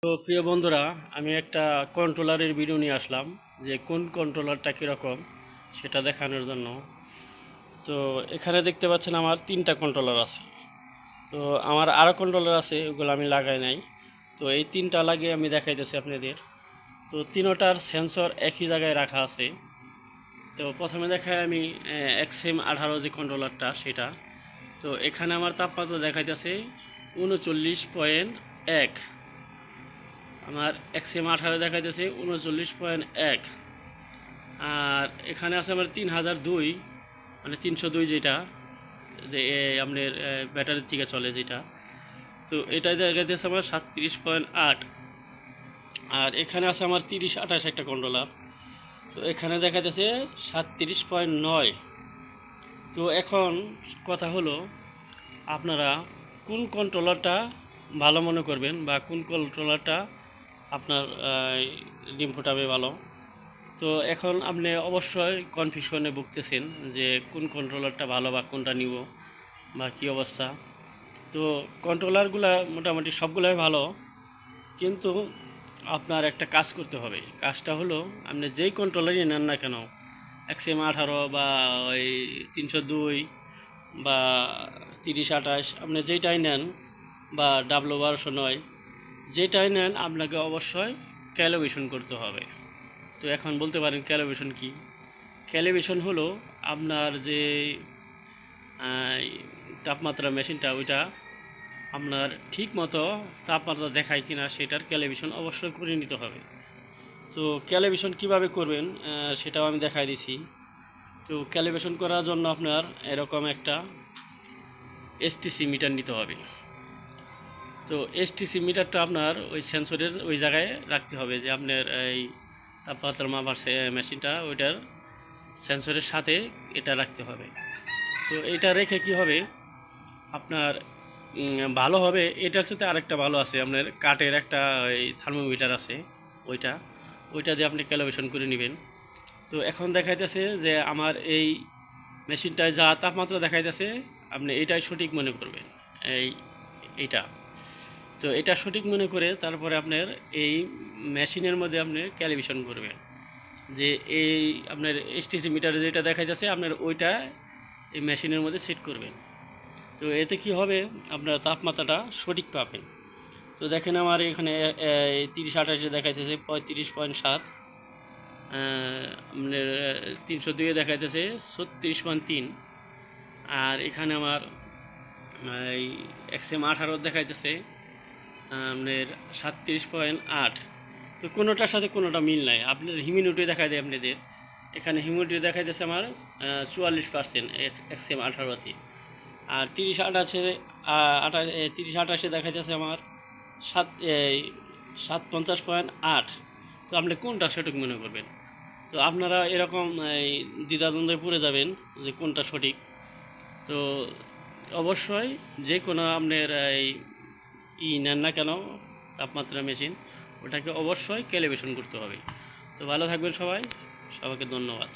তো প্রিয় বন্ধুরা, আমি একটা কন্ট্রোলারের ভিডিও নিয়ে আসলাম যে কোন কন্ট্রোলারটা কীরকম সেটা দেখানোর জন্য। তো এখানে দেখতে পাচ্ছেন আমার 3টা কন্ট্রোলার আছে। তো আমার আরও কন্ট্রোলার আছে, ওগুলো আমি লাগাই নাই। তো এই 3টা লাগিয়ে আমি দেখাইতেছি আপনাদের। তো তিনোটার সেন্সর একই জায়গায় রাখা আছে। তো প্রথমে দেখাই আমি XM18 যে কন্ট্রোলারটা সেটা। তো এখানে আমার তাপমাত্রা দেখাইতেছে 39.1। আমার XM18 দেখাইতেছে 39.1। আর এখানে আছে আমার 3002, মানে 302 যেটা আপনার ব্যাটারির থেকে চলে যেটা। তো এটাই দেখাইতেছে আমার 37.8। আর এখানে আছে আমার 3028 একটা কন্ট্রোলার। তো এখানে দেখাইতেছে 37.9। তো এখন কথা হলো, আপনারা কোন কন্ট্রোলারটা ভালো মনে করবেন বা কোন কন্ট্রোলারটা আপনার ডিম ফোটাবে ভালো। তো এখন আপনি অবশ্যই কনফিউশনে ভুগতেছেন যে কোন কন্ট্রোলারটা ভালো বা কোনটা নিব বা কী অবস্থা। তো কন্ট্রোলারগুলো মোটামুটি সবগুলোই ভালো, কিন্তু আপনার একটা কাজ করতে হবে। কাজটা হলো, আপনি যেই কন্ট্রোলারই নেন না কেন, XM18 বা ওই 302 বা 3028, আপনি যেইটাই নেন, বা W1209, যেটাই নেন আপনাকে অবশ্যই ক্যালিব্রেশন করতে হবে। তো এখন বলতে পারেন ক্যালিব্রেশন কি? ক্যালিব্রেশন হলো আপনার যে তাপমাত্রা মেশিনটা, ওইটা আপনার ঠিক মতো তাপমাত্রা দেখায় কিনা সেটার ক্যালিব্রেশন অবশ্যই করে নিতে হবে। তো ক্যালিব্রেশন কিভাবে করবেন সেটাও আমি দেখাই দিছি। তো ক্যালিব্রেশন করার জন্য আপনার এরকম একটা STC মিটার নিতে হবে। তো STC মিটারটা আপনার ওই সেন্সরের ওই জায়গায় রাখতে হবে, যে আপনার এই তাপমাত্রা মাপার মেশিনটা ওইটার সেন্সরের সাথে এটা রাখতে হবে। তো এটা রেখে কি হবে আপনার ভালো হবে। এটার সাথে আরেকটা ভালো আছে, আপনার কাঠের একটা এই থার্মোমিটার আছে, ওইটা দিয়ে আপনি ক্যালিব্রেশন করে নেবেন। তো এখন দেখাইতেছে যে আমার এই মেশিনটায় যা তাপমাত্রা দেখাইতেছে, আপনি এটাই সঠিক মনে করবেন। এইটা তো এটা সঠিক মনে করে তারপরে আপনার এই মেশিনের মধ্যে আপনি ক্যালিব্রেশন করবেন, যে এই আপনার STC মিটারে যেটা দেখাইতেছে আপনার ওইটা এই মেশিনের মধ্যে সেট করবেন। তো এতে কি হবে, আপনার তাপমাত্রাটা সঠিক পাবেন। তো দেখেন আমার এখানে 3028 দেখাইতেছে 35.7, আপনার 302 দেখাইতেছে 36.3। আর এখানে আমার এই XM18 দেখাইতেছে আপনার 37.8। তো কোনোটার সাথে কোনোটা মিল নাই। আপনার হিউমিডিটি দেখাই দেয় আপনাদের, এখানে হিউমিডিটি দেখাইতেছে আমার 44% XM18তে। আর 3028 দেখাইতেছে আমার 57.8। তো আপনি কোনটা সঠিক মনে করবেন? তো আপনারা এরকম এই দ্বিধাদ্বন্দ্বে পড়ে যাবেন যে কোনটা সঠিক। তো অবশ্যই যে কোনো আপনার নেন না কেন তাপমাত্রা মেশিন, ওটাকে অবশ্যই ক্যালিব্রেশন করতে হবে। তো ভালো থাকবেন সবাই, সবাইকে ধন্যবাদ।